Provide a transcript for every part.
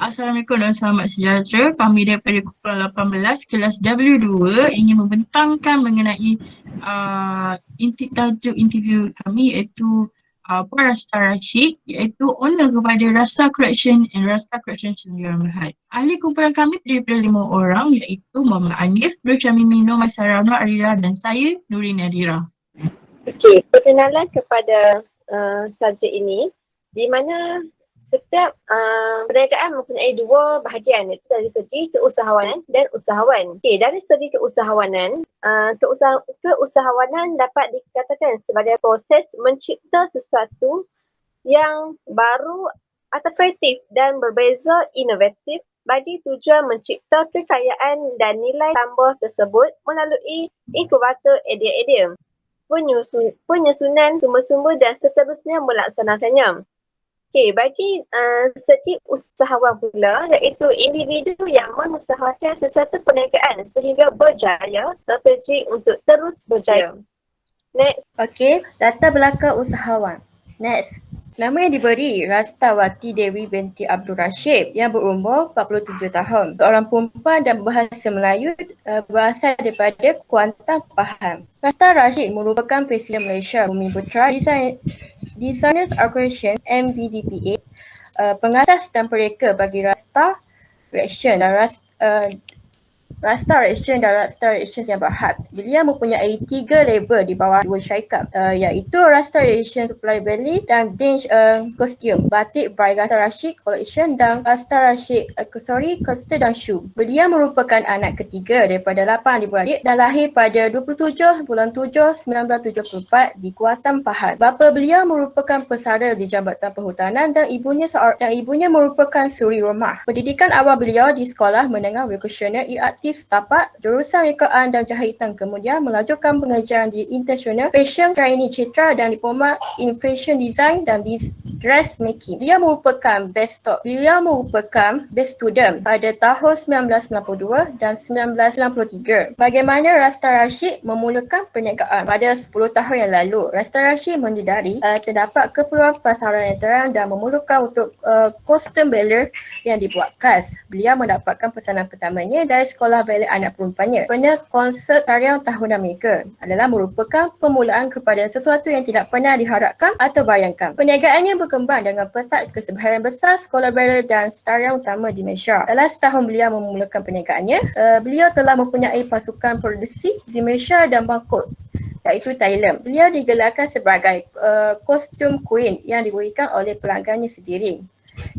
Assalamualaikum dan selamat sejahtera. Kami daripada Kumpulan 18 kelas W2 ingin membentangkan mengenai tajuk interview kami iaitu Puan Rasta Rashid iaitu owner kepada Rasta Correction and Rasta Correction Sdn Bhd. Ahli kumpulan kami terdiri daripada 5 orang iaitu Muhammad Anif, Nur Chamimino, Maisarah Nur Arira dan saya Nurin Nadira. Okey, perkenalan kepada subjek ini di mana setiap perniagaan mempunyai dua bahagian, iaitu dari segi keusahawanan dan usahawan. Okey, dari segi keusahawanan, keusahawanan dapat dikatakan sebagai proses mencipta sesuatu yang baru atau kreatif dan berbeza inovatif bagi tujuan mencipta kekayaan dan nilai tambah tersebut melalui inkubator idea-idea, penyusunan sumber-sumber dan seterusnya melaksanakannya. Okey, bagi segi usahawan pula, iaitu individu yang mengusahakan sesuatu perniagaan sehingga berjaya, strategi untuk terus berjaya. Next. Okey, latar belakang usahawan. Next. Nama yang diberi Rastawati Dewi binti Abdul Rashid yang berumur 47 tahun. Seorang perempuan dan berbahasa Melayu, berasal daripada Kuantan, Pahang. Rasta Rashid merupakan Presiden Malaysia Bumi Putra, Designers Association MBDPA, pengasas dan pereka bagi Rasta Correction dan Rasta Correction Berhad. Beliau mempunyai 3 label di bawah 2 syarikat, iaitu Rasta Correction Supply Belly dan Dinge Costume, Batik by Rasta Rashid Collection dan Rasta Rashid Accessory, Costume dan Shoe. Beliau merupakan anak ketiga daripada 8 adik-beradik dan lahir pada 27 bulan 7 1974 di Kuantan, Pahang. Bapa beliau merupakan pesara di Jabatan Perhutanan dan ibunya merupakan suri rumah. Pendidikan awal beliau di Sekolah Menengah Vocasional IRT Setapak, jurusan rekaan dan jahitan, kemudian melanjutkan pengajaran di International Fashion Trainee Citra dan diploma in Fashion Design dan Dressmaking. Beliau merupakan best student pada tahun 1992 dan 1993. Bagaimana Rasta Rashid memulakan perniagaan? Pada 10 tahun yang lalu, Rasta Rashid menyedari terdapat keperluan pasaran yang terang dan memulakan untuk kostum beller yang dibuat khas. Beliau mendapatkan pesanan pertamanya dari Sekolah Ballet Anak Perempuannya. Pernah konsert tarian tahunan mereka adalah merupakan permulaan kepada sesuatu yang tidak pernah diharapkan atau bayangkan. Perniagaannya berkembang dengan pesat ke sebahagian besar sekolah ballet dan tarian utama di Malaysia. Dalam setahun beliau memulakan perniagaannya, beliau telah mempunyai pasukan produksi di Malaysia dan Bangkok, iaitu Thailand. Beliau digelarkan sebagai kostum queen yang diberikan oleh pelanggannya sendiri.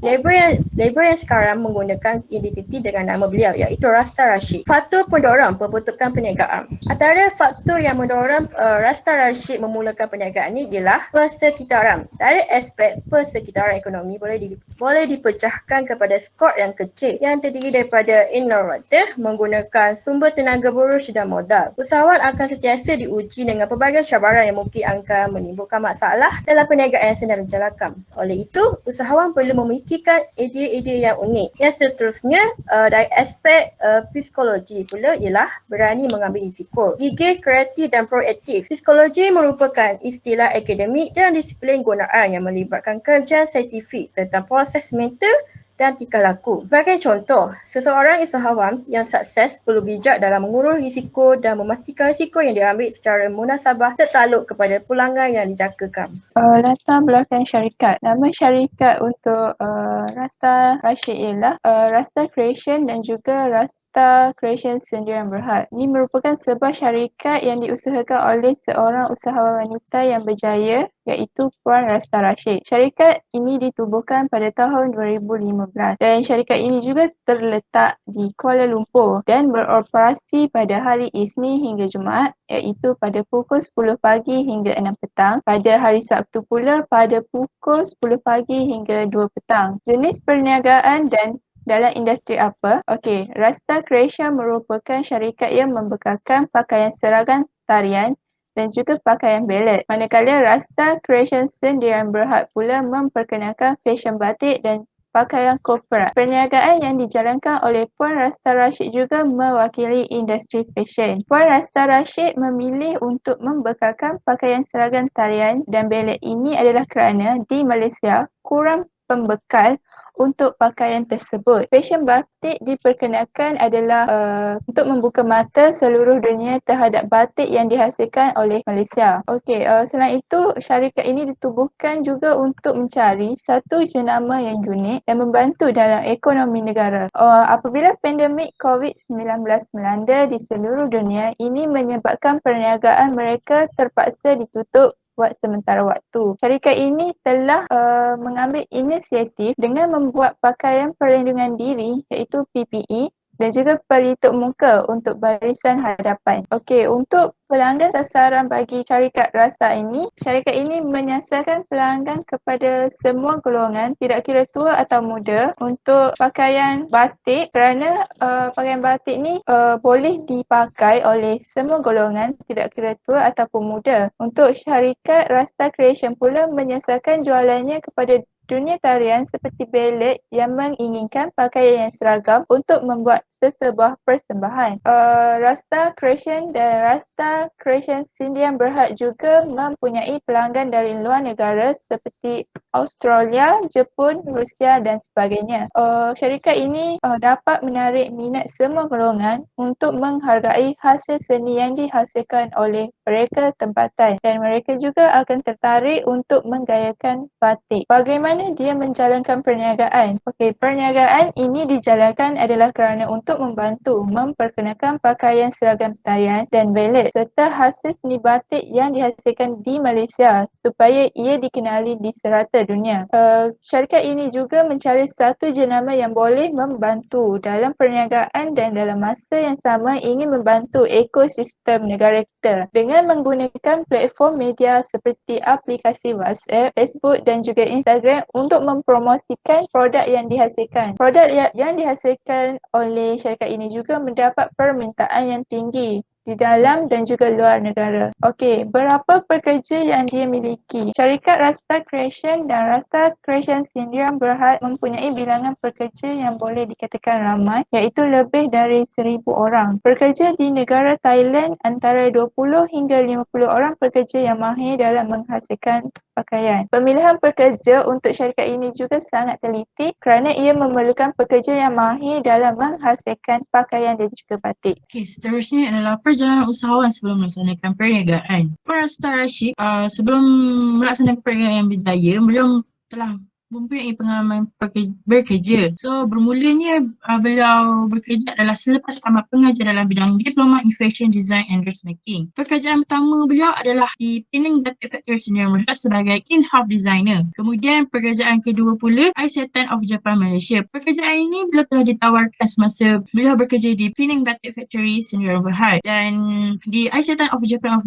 Label yang sekarang menggunakan identiti dengan nama beliau, iaitu Rasta Rashid. Faktor pendorong pembentukan perniagaan. Antara faktor yang mendorong Rasta Rashid memulakan perniagaan ini ialah persekitaran. Dari aspek persekitaran ekonomi boleh dipecahkan kepada skor yang kecil yang terdiri daripada inovatif, menggunakan sumber tenaga buruh dan modal. Usahawan akan sentiasa diuji dengan pelbagai cabaran yang mungkin akan menimbulkan masalah dalam perniagaan yang sedang dijalankan. Oleh itu, usahawan perlu memikirkan idea-idea yang unik. Yang seterusnya, dari aspek psikologi pula ialah berani mengambil risiko. Gigih, kreatif dan proaktif. Psikologi merupakan istilah akademik dan disiplin gunaan yang melibatkan kajian saintifik tentang proses mental dan tingkah laku. Sebagai contoh, seseorang usahawan yang sukses perlu bijak dalam mengurus risiko dan memastikan risiko yang diambil secara munasabah tertakluk kepada pelanggan yang dijangkakan. Latar belakang syarikat. Nama syarikat untuk Rasta Rashid ialah Rasta Creation dan juga Rasta Creation Sdn Bhd. Ini merupakan sebuah syarikat yang diusahakan oleh seorang usahawan wanita yang berjaya, iaitu Puan Rasta Rashid. Syarikat ini ditubuhkan pada tahun 2015 dan syarikat ini juga terletak di Kuala Lumpur dan beroperasi pada hari Isnin hingga Jumaat, iaitu pada pukul 10 pagi hingga 6 petang. Pada hari Sabtu pula pada pukul 10 pagi hingga 2 petang. Jenis perniagaan dan dalam industri apa? Okey, Rasta Creation merupakan syarikat yang membekalkan pakaian seragam tarian dan juga pakaian ballet. Manakala Rasta Creation Sdn Bhd pula memperkenalkan fashion batik dan pakaian korporat. Perniagaan yang dijalankan oleh Puan Rasta Rashid juga mewakili industri fashion. Puan Rasta Rashid memilih untuk membekalkan pakaian seragam tarian dan ballet ini adalah kerana di Malaysia kurang pembekal untuk pakaian tersebut. Fashion batik diperkenalkan adalah untuk membuka mata seluruh dunia terhadap batik yang dihasilkan oleh Malaysia. Okey, selain itu syarikat ini ditubuhkan juga untuk mencari satu jenama yang unik dan membantu dalam ekonomi negara. Apabila pandemik COVID-19 melanda di seluruh dunia, ini menyebabkan perniagaan mereka terpaksa ditutup buat sementara waktu. Syarikat ini telah mengambil inisiatif dengan membuat pakaian perlindungan diri iaitu PPE dan juga pelitup muka untuk barisan hadapan. Okey, untuk pelanggan sasaran bagi syarikat ini menyasarkan pelanggan kepada semua golongan, tidak kira tua atau muda, untuk pakaian batik kerana pakaian batik ni boleh dipakai oleh semua golongan, tidak kira tua ataupun muda. Untuk syarikat Rasta Creation pula menyasarkan jualannya kepada dunia tarian seperti ballet yang menginginkan pakaian yang seragam untuk membuat sesebuah persembahan. Rasta Creation dan Rasta Creation Sindian Berhad juga mempunyai pelanggan dari luar negara seperti Australia, Jepun, Rusia dan sebagainya. Syarikat ini dapat menarik minat semua golongan untuk menghargai hasil seni yang dihasilkan oleh mereka tempatan dan mereka juga akan tertarik untuk menggayakan batik. Bagaimana dia menjalankan perniagaan? Okey, perniagaan ini dijalankan adalah kerana untuk membantu memperkenalkan pakaian seragam tarian dan ballet serta hasil seni batik yang dihasilkan di Malaysia supaya ia dikenali di serata dunia. Syarikat ini juga mencari satu jenama yang boleh membantu dalam perniagaan dan dalam masa yang sama ingin membantu ekosistem negara kita dengan menggunakan platform media seperti aplikasi WhatsApp, Facebook dan juga Instagram untuk mempromosikan produk yang dihasilkan. Produk yang dihasilkan oleh syarikat ini juga mendapat permintaan yang tinggi di dalam dan juga luar negara. Okey, berapa pekerja yang dia miliki? Syarikat Rasta Creation dan Rasta Creation Sindian Berhad mempunyai bilangan pekerja yang boleh dikatakan ramai iaitu lebih dari 1,000 orang. Pekerja di negara Thailand antara 20 hingga 50 orang pekerja yang mahir dalam menghasilkan pakaian. Pemilihan pekerja untuk syarikat ini juga sangat teliti kerana ia memerlukan pekerja yang mahir dalam menghasilkan pakaian dan juga batik. Okey, seterusnya adalah perjalanan usahawan sebelum melaksanakan perniagaan. Puan Rasta Rashid sebelum melaksanakan perniagaan yang berjaya, beliau telah mempunyai pengalaman bekerja. So, bermulanya beliau bekerja adalah selepas tamat pengajar dalam bidang Diploma in Fashion Design and Dressmaking. Pekerjaan pertama beliau adalah di Penang Batik Factory Sindian Berhad sebagai in-house designer. Kemudian pekerjaan kedua pula Isetan of Japan Malaysia. Pekerjaan ini beliau telah ditawarkan semasa beliau bekerja di Penang Batik Factory Sindian Berhad, dan di Isetan of Japan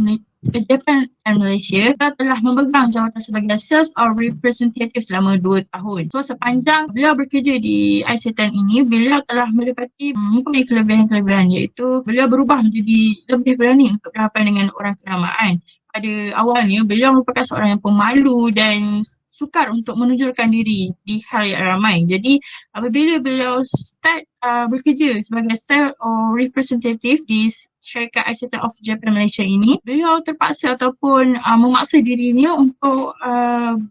and Malaysia telah memegang jawatan sebagai sales or representative selama 2 tahun. So, sepanjang beliau bekerja di Isetan ini, beliau telah mendapati mempunyai kelebihan-kelebihan, iaitu beliau berubah menjadi lebih berani untuk berhadapan dengan orang kenamaan. Pada awalnya, beliau merupakan seorang yang pemalu dan sukar untuk menunjukkan diri di khalayak ramai. Jadi, apabila beliau start bekerja sebagai sales or representative di syarikat Isetan of Japan Malaysia ini, beliau terpaksa ataupun memaksa dirinya untuk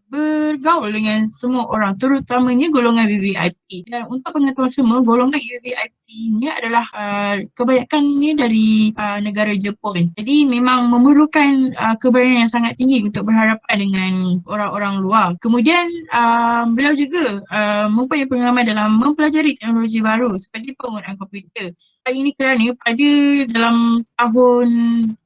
bergaul dengan semua orang, terutamanya golongan VVIP. Dan untuk pengetahuan semua, golongan VVIP ini adalah kebanyakannya dari negara Jepun. Jadi memang memerlukan keberanian yang sangat tinggi untuk berhadapan dengan orang-orang luar. Kemudian beliau juga mempunyai pengalaman dalam mempelajari teknologi baru seperti penggunaan komputer. Ini kerana pada dalam tahun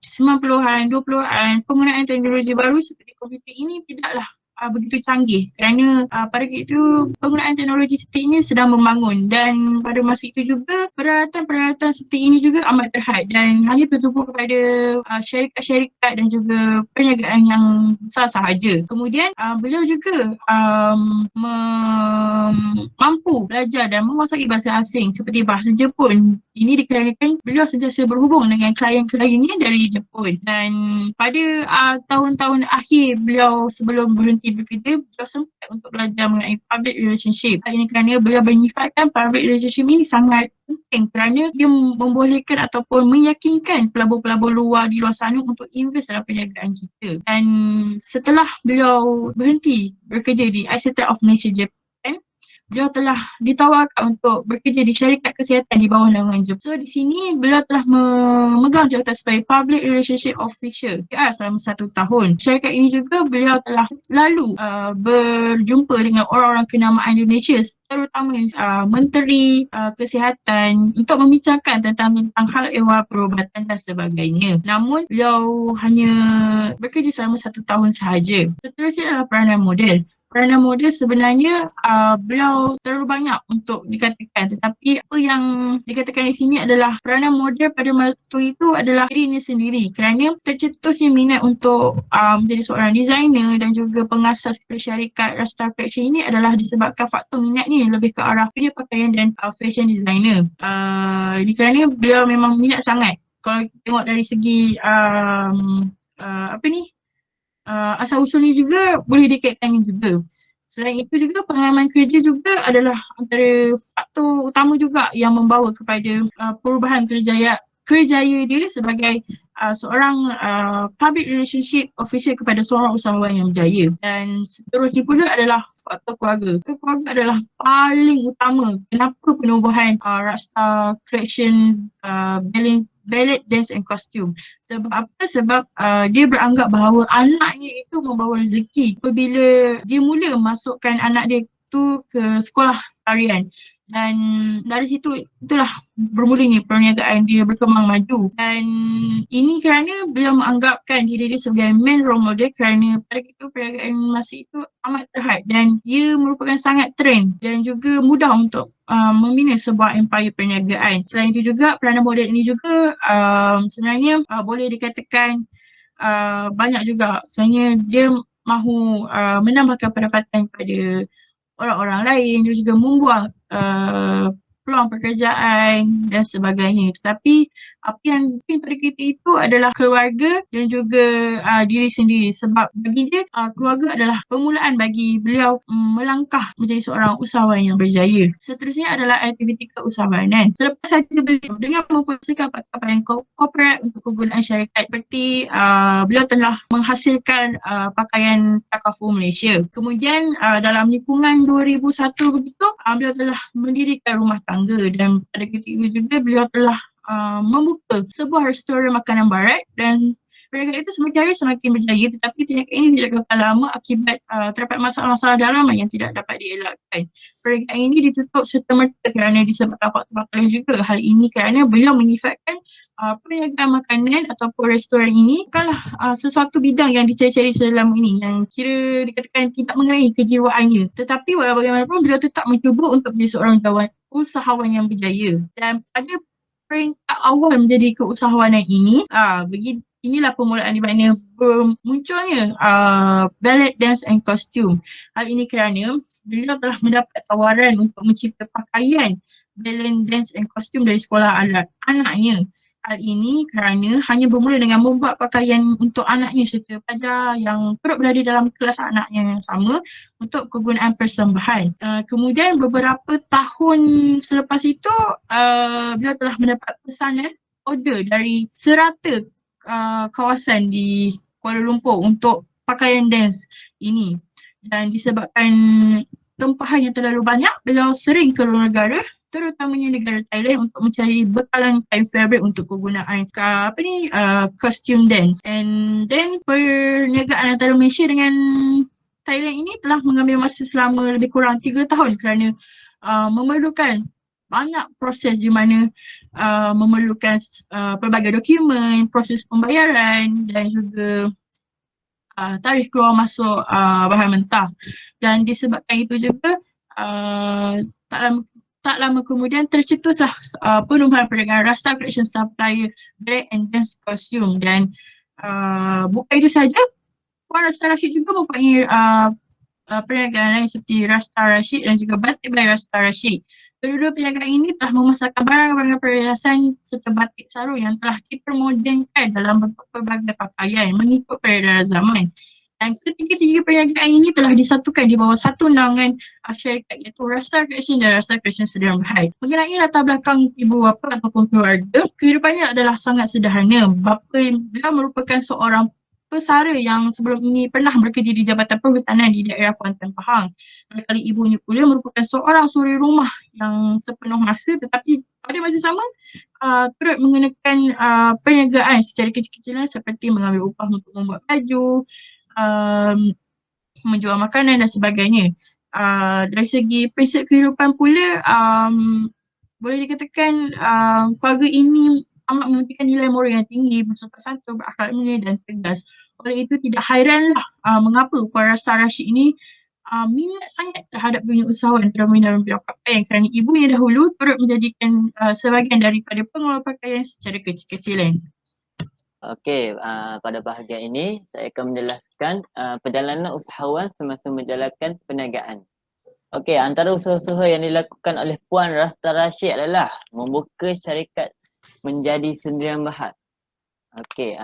90-an, 20-an, penggunaan teknologi baru seperti komputer ini tidaklah begitu canggih kerana pada ketika itu penggunaan teknologi seperti ini sedang membangun, dan pada masa itu juga peralatan-peralatan seperti ini juga amat terhad dan hanya tertumpu kepada syarikat-syarikat dan juga perniagaan yang besar sahaja. Kemudian beliau juga mampu belajar dan menguasai bahasa asing seperti bahasa Jepun. Ini dikarenakan beliau sentiasa berhubung dengan klien-kliennya dari Jepun, dan pada tahun-tahun akhir beliau sebelum berhenti bekerja, beliau sempat untuk belajar mengenai public relationship. Ini kerana beliau menyifatkan public relationship ini sangat penting kerana dia membolehkan ataupun meyakinkan pelabur-pelabur luar di luar sana untuk invest dalam perniagaan kita. Dan setelah beliau berhenti bekerja di Isetan of Malaysia Japan, beliau telah ditawarkan untuk bekerja di syarikat kesihatan di bawah naungan Jepun. So di sini beliau telah memegang jawatan sebagai Public Relationship Official PR selama 1 tahun. Syarikat ini juga beliau telah lalu berjumpa dengan orang-orang kenamaan Indonesia, terutama Menteri Kesihatan, untuk membincangkan tentang hal ehwal perubatan dan sebagainya. Namun beliau hanya bekerja selama 1 tahun sahaja. Seterusnya adalah peranan model. Peranan model sebenarnya beliau terlalu banyak untuk dikatakan, tetapi apa yang dikatakan di sini adalah peranan model pada waktu itu adalah dirinya sendiri, kerana tercetusnya minat untuk menjadi seorang designer dan juga pengasas syarikat Rasta Collection ini adalah disebabkan faktor minatnya yang lebih ke arah dunia pakaian dan fashion designer. Ini kerana beliau memang minat sangat. Kalau kita tengok dari segi asal usulnya juga boleh dikaitkan juga. Selain itu juga pengalaman kerja juga adalah antara faktor utama juga yang membawa kepada perubahan kerjaya dia sebagai seorang public relationship officer kepada seorang usahawan yang berjaya. Dan seterusnya pula adalah faktor keluarga. Faktor keluarga adalah paling utama kenapa penubuhan Rasta Collection ballet, dance and costume. Sebab apa? Sebab dia beranggap bahawa anaknya itu membawa rezeki apabila dia mula masukkan anak dia tu ke sekolah tarian. Dan dari situ itulah bermulanya perniagaan dia berkembang maju. Dan ini kerana beliau menganggapkan diri dia sebagai main role model, kerana pada itu perniagaan masa itu amat terhad dan ia merupakan sangat trend dan juga mudah untuk membina sebuah empire perniagaan. Selain itu juga peranan model ini juga sebenarnya boleh dikatakan banyak juga. Sebenarnya dia mahu menambahkan pendapatan kepada orang-orang lain dan juga membuang peluang pekerjaan dan sebagainya. Tetapi apa yang penting pada kita itu adalah keluarga dan juga diri sendiri, sebab bagi dia keluarga adalah permulaan bagi beliau melangkah menjadi seorang usahawan yang berjaya. Seterusnya adalah aktiviti keusahawanan. Selepas saja beliau dengan memfungsikan pakaian korporat untuk kegunaan syarikat, seperti beliau telah menghasilkan pakaian Takaful Malaysia. Kemudian dalam lingkungan 2001 begitu, beliau telah mendirikan rumah tangga dan pada ketika itu juga beliau telah membuka sebuah restoran makanan barat dan perniagaan itu semakin hari semakin berjaya, tetapi perniagaan ini tidak kekal lama akibat terdapat masalah-masalah dalaman yang tidak dapat dielakkan. Perniagaan ini ditutup serta-merta kerana disebabkan faktor-faktor lain juga. Hal ini kerana beliau menyifatkan perniagaan makanan ataupun restoran ini bukanlah sesuatu bidang yang dicari-cari selama ini, yang kira dikatakan tidak mengenai kejiwaannya. Tetapi walau bagaimanapun beliau tetap mencuba untuk menjadi seorang usahawan yang berjaya. Dan pada peringkat awal menjadi keusahawanan ini, inilah permulaan di mana munculnya ballet, dance and costume. Hal ini kerana beliau telah mendapat tawaran untuk mencipta pakaian ballet, dance and costume dari sekolah anaknya. Hal ini kerana hanya bermula dengan membuat pakaian untuk anaknya serta pelajar yang turut berada dalam kelas anaknya yang sama untuk kegunaan persembahan. Kemudian beberapa tahun selepas itu, beliau telah mendapat pesanan order dari serata kawasan di Kuala Lumpur untuk pakaian dance ini. Dan disebabkan tempahan yang terlalu banyak, beliau sering ke luar negara, terutamanya negara Thailand, untuk mencari bekalan kain fabric untuk kegunaan costume dance. And then perniagaan antara Malaysia dengan Thailand ini telah mengambil masa selama lebih kurang 3 tahun kerana memerlukan banyak proses di mana memerlukan pelbagai dokumen, proses pembayaran dan juga tarikh keluar masuk bahan mentah. Dan disebabkan itu juga tak lama kemudian tercetuslah penubuhan perniagaan Rasta Collection Supplier Ballet and Dance Costume. Dan bukan itu saja, Puan Rasta Rashid juga mempunyai perniagaan lain seperti Rasta Rashid dan juga Batik by Rasta Rashid. Kedua-dua perniagaan ini telah memasarkan barang-barang perhiasan serta batik sarung yang telah dipermodenkan dalam bentuk pelbagai pakaian mengikut peredaran zaman. Dan ketiga-tiga perniagaan ini telah disatukan di bawah satu naungan syarikat, iaitu Rasta Collection dan Rasta Collection Sdn Bhd. Mengenai latar belakang ibu bapa ataupun keluarga, kehidupannya adalah sangat sederhana. Bapa beliau merupakan seorang pesara yang sebelum ini pernah bekerja di Jabatan Perhutanan di daerah Kuantan Pahang. Manakala ibunya pula merupakan seorang suri rumah yang sepenuh masa tetapi pada masa sama turut mengenakan perniagaan secara kecil-kecilan seperti mengambil upah untuk membuat baju, um, menjual makanan dan sebagainya. Dari segi prinsip kehidupan pula, boleh dikatakan keluarga ini amat memimpikan nilai moral yang tinggi, bersopan santun, berakhlak mulia dan tegas. Oleh itu tidak hairanlah mengapa Puan Rasta Rashid ini minat sangat terhadap dunia usahawan terutama dalam bidang pakaian kerana ibunya dahulu turut menjadikan sebahagian daripada pengeluar pakaian secara kecil-kecilan. Okey, pada bahagian ini saya akan menjelaskan perjalanan usahawan semasa menjalankan perniagaan. Okey, antara usaha-usaha yang dilakukan oleh Puan Rasta Rashid adalah membuka syarikat menjadi sendirian berhad. Okey,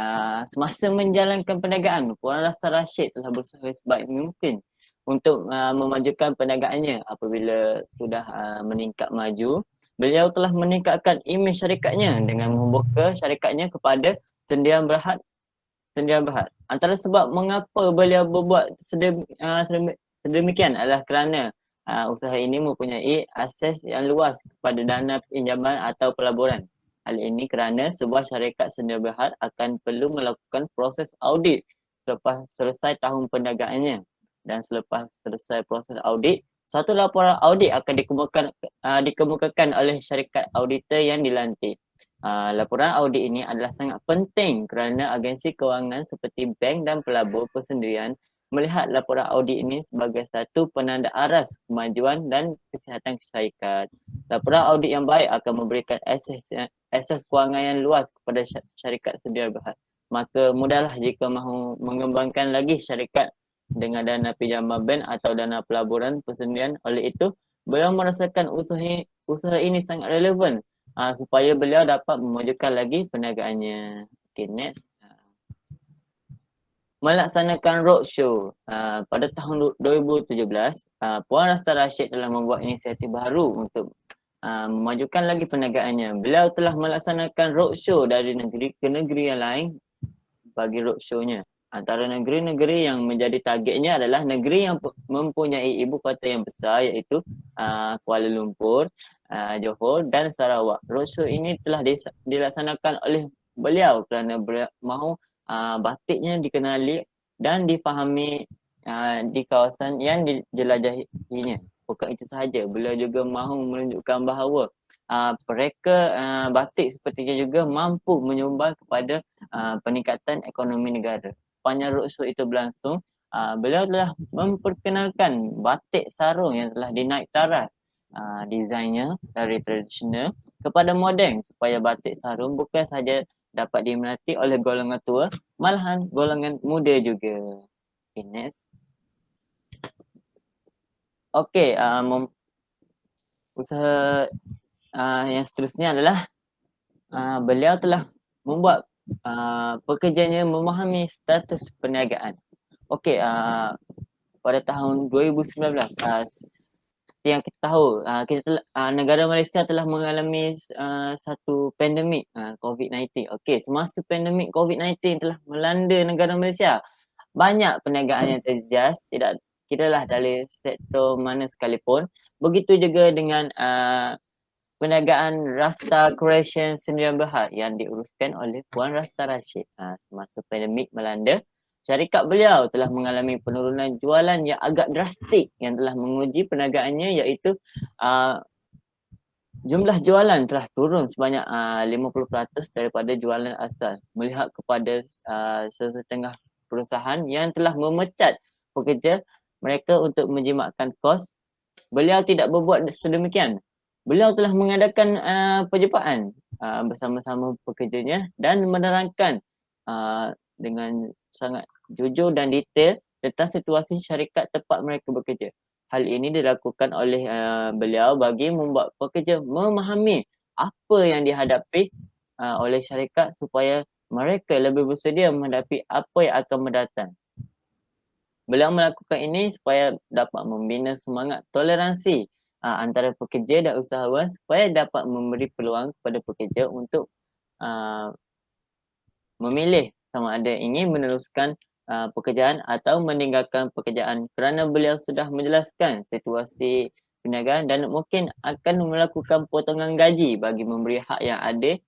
semasa menjalankan perniagaan, Puan Rasta Rashid telah berusaha sebaik mungkin untuk memajukan perniagaannya. Apabila sudah meningkat maju, beliau telah meningkatkan imej syarikatnya dengan membuka syarikatnya kepada sendirian berhad. Antara sebab mengapa beliau berbuat sedemikian adalah kerana usaha ini mempunyai akses yang luas kepada dana pinjaman atau pelaburan. Hal ini kerana sebuah syarikat sendirian berhad akan perlu melakukan proses audit selepas selesai tahun perniagaannya. Dan selepas selesai proses audit, satu laporan audit akan dikemukakan oleh syarikat auditor yang dilantik. Laporan audit ini adalah sangat penting kerana agensi kewangan seperti bank dan pelabur persendirian melihat laporan audit ini sebagai satu penanda aras kemajuan dan kesihatan syarikat. Laporan audit yang baik akan memberikan akses kewangan yang luas kepada syarikat sendirian berhad. Maka mudahlah jika mahu mengembangkan lagi syarikat dengan dana pinjaman bank atau dana pelaburan persendirian. Oleh itu, beliau merasakan usaha ini sangat relevan supaya beliau dapat memajukan lagi perniagaannya. Okay, next. Melaksanakan roadshow. Pada tahun 2017, Puan Rasta Rashid telah membuat inisiatif baru untuk memajukan lagi perniagaannya. Beliau telah melaksanakan roadshow dari negeri ke negeri yang lain bagi roadshow-nya. Antara negeri-negeri yang menjadi targetnya adalah negeri yang mempunyai ibu kota yang besar iaitu Kuala Lumpur, Johor dan Sarawak. Roadshow ini telah dilaksanakan oleh beliau kerana beliau mahu batiknya dikenali dan difahami di kawasan yang dijelajahinya. Bukan itu sahaja, beliau juga mahu menunjukkan bahawa mereka batik sepertinya juga mampu menyumbang kepada peningkatan ekonomi negara. Sepanjang roadshow itu berlangsung, beliau telah memperkenalkan batik sarung yang telah dinaik taraf desainnya dari tradisional kepada moden supaya batik sarung bukan sahaja dapat diminati oleh golongan tua, malahan golongan muda juga. Okay, next. Okay, usaha yang seterusnya adalah beliau telah membuat pekerjanya memahami status perniagaan. Okey, pada tahun 2019, seperti yang kita tahu, negara Malaysia telah mengalami satu pandemik COVID-19. Okey, semasa pandemik COVID-19 telah melanda negara Malaysia, banyak perniagaan yang terjejas, tidak kiralah dari sektor mana sekalipun. Begitu juga dengan perniagaan Rasta Creation Sendirian Berhad yang diuruskan oleh Puan Rasta Rashid. Semasa pandemik melanda, syarikat beliau telah mengalami penurunan jualan yang agak drastik yang telah menguji perniagaannya iaitu jumlah jualan telah turun sebanyak 50% daripada jualan asal. Melihat kepada setengah perusahaan yang telah memecat pekerja mereka untuk menjimatkan kos, beliau tidak berbuat sedemikian. Beliau telah mengadakan perjumpaan bersama-sama pekerjanya dan menerangkan dengan sangat jujur dan detail tentang situasi syarikat tempat mereka bekerja. Hal ini dilakukan oleh beliau bagi membuat pekerja memahami apa yang dihadapi oleh syarikat supaya mereka lebih bersedia menghadapi apa yang akan mendatang. Beliau melakukan ini supaya dapat membina semangat toleransi antara pekerja dan usahawan supaya dapat memberi peluang kepada pekerja untuk memilih sama ada ingin meneruskan pekerjaan atau meninggalkan pekerjaan kerana beliau sudah menjelaskan situasi perniagaan dan mungkin akan melakukan potongan gaji bagi memberi hak yang adil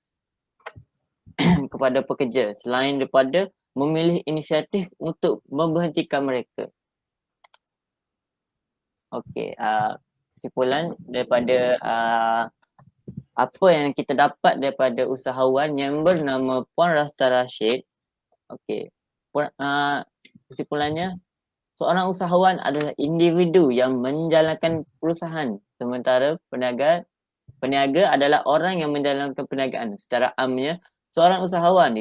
kepada pekerja selain daripada memilih inisiatif untuk memberhentikan mereka. Okey, kesimpulan daripada apa yang kita dapat daripada usahawan yang bernama Puan Rasta Rashid. Okey, kesimpulannya, seorang usahawan adalah individu yang menjalankan perusahaan sementara peniaga adalah orang yang menjalankan perniagaan. Secara amnya, seorang usahawan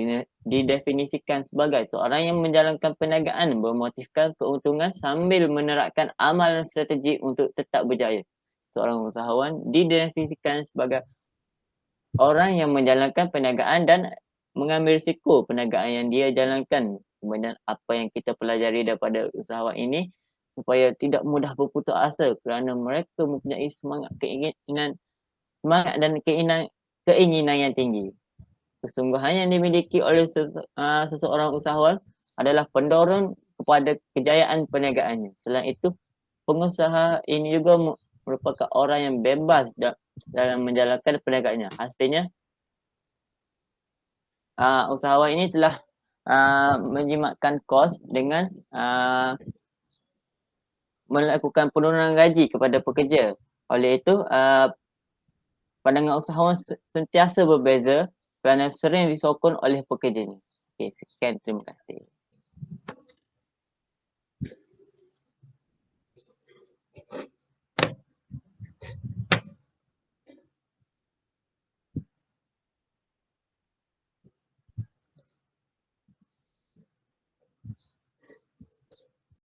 didefinisikan sebagai seorang yang menjalankan perniagaan bermotifkan keuntungan sambil menerapkan amalan strategi untuk tetap berjaya. Seorang usahawan didefinisikan sebagai orang yang menjalankan perniagaan dan mengambil risiko perniagaan yang dia jalankan. Kemudian apa yang kita pelajari daripada usahawan ini supaya tidak mudah berputus asa kerana mereka mempunyai semangat dan keinginan yang tinggi. Kesungguhan yang dimiliki oleh seseorang usahawan adalah pendorong kepada kejayaan perniagaannya. Selain itu, pengusaha ini juga merupakan orang yang bebas dalam menjalankan perniagaannya. Hasilnya, usahawan ini telah menjimatkan kos dengan melakukan penurunan gaji kepada pekerja. Oleh itu, pandangan usahawan sentiasa berbeza kerana sering disokong oleh pekerjanya. Okey, sekian, terima kasih.